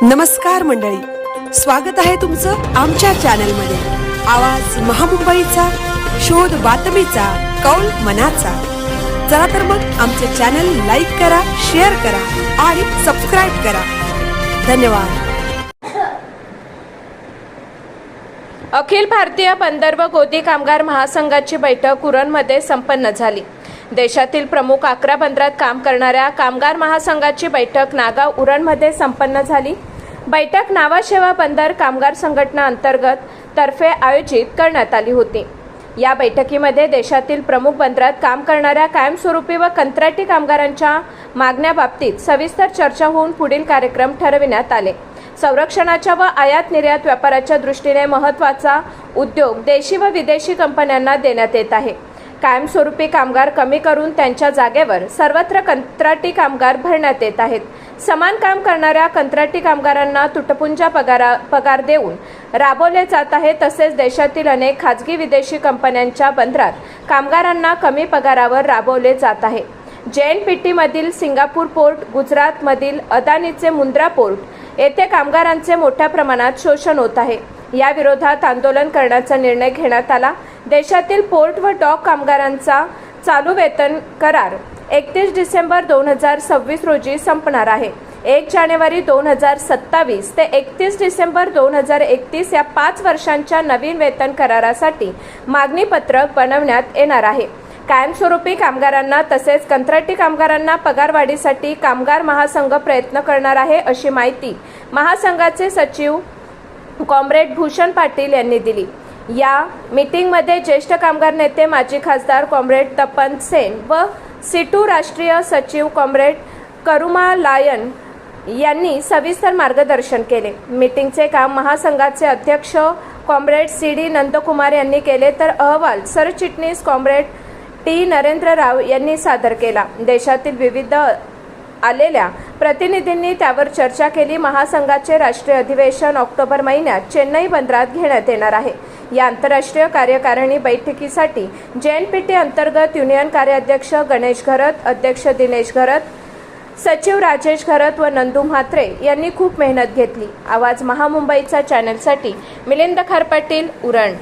नमस्कार मंडळी, स्वागत आहे तुमचं आमच्या चॅनलमध्ये। आवाज महामुंबईचा, शोध बातमीचा, कौल मनाचा। चला तर मग आमचे चॅनल लाईक करा, शेअर करा आणि सबस्क्राइब करा। धन्यवाद। अखिल भारतीय बंदर व गोदी कामगार महासंघाची बैठक उरणमध्ये संपन्न झाली। देशातील प्रमुख 11 बंदरात काम करणाऱ्या कामगार महासंघाची बैठक नागाव उरणमध्ये संपन्न झाली। बैठक नावाशेवा बंदर कामगार संघटना अंतर्गत तर्फे आयोजित करण्यात आली होती। या बैठकीमध्ये देशातील प्रमुख बंदरात काम करणाऱ्या कायमस्वरूपी व कंत्राटी कामगारांच्या मागण्याबाबतीत सविस्तर चर्चा होऊन पुढील कार्यक्रम ठरविण्यात आले। संरक्षणाच्या व आयात निर्यात व्यापाराच्या दृष्टीने महत्त्वाचा उद्योग देशी व विदेशी कंपन्यांना देण्यात येत आहे। कायमस्वरूपी कामगार कमी करून त्यांच्या जागेवर सर्वत्र कंत्राटी कामगार भरण्यात येत आहेत। समान काम करणाऱ्या कंत्राटी कामगारांना तुटपुंजा पगार देऊन राबवले जात आहे। तसेच देशातील अनेक खाजगी विदेशी कंपन्यांच्या बंदरात कामगारांना कमी पगारावर राबवले जात आहे। JNPT मधील सिंगापूर पोर्ट, गुजरात मधील अदानीचे मुंद्रा पोर्ट येथे कामगारांचे मोठ्या प्रमाणात शोषण होत आहे। या विरोधात आंदोलन करण्याचा निर्णय घेण्यात आला। देशातील पोर्ट व डॉक कामगारांचा चालू वेतन करार 31 डिसेंबर 2026 रोजी संपणार आहे। 1 जानेवारी 2027 ते 31 डिसेंबर 2031 या 5 वर्षांच्या नवीन वेतन करारासाठी मागणी पत्रक बनवण्यात येणार आहे। कायमस्वरूपी कामगारांना तसेच कंत्राटी कामगारांना पगारवाढीसाठी कामगार महासंघ प्रयत्न करणार आहे, अशी माहिती महासंघाचे सचिव कॉम्रेड भूषण पाटील यांनी दिली। या मीटिंगमध्ये ज्येष्ठ कामगार नेते माजी खासदार कॉम्रेड तपन सेन व सिटू राष्ट्रीय सचिव कॉम्रेड करुमा लायन यांनी सविस्तर मार्गदर्शन केले। मीटिंगचे काम महासंघाचे अध्यक्ष कॉम्रेड CD नंदकुमार यांनी केले, तर अहवाल सरचिटणीस कॉम्रेड T नरेंद्र राव यांनी सादर केला। देशातील विविध आलेल्या प्रतिनिधींनी त्यावर चर्चा केली। महासंघाचे राष्ट्रीय अधिवेशन ऑक्टोबर महिन्यात चेन्नई बंदरात घेण्यात येणार आहे। या आंतरराष्ट्रीय कार्यकारिणी बैठकीसाठी JNPT अंतर्गत युनियन कार्याध्यक्ष गणेश घरत, अध्यक्ष दिनेश घरत, सचिव राजेश घरत व नंदू म्हात्रे यांनी खूप मेहनत घेतली। आवाज महामुंबईचा चॅनलसाठी मिलिंद खारपाटील, उरण।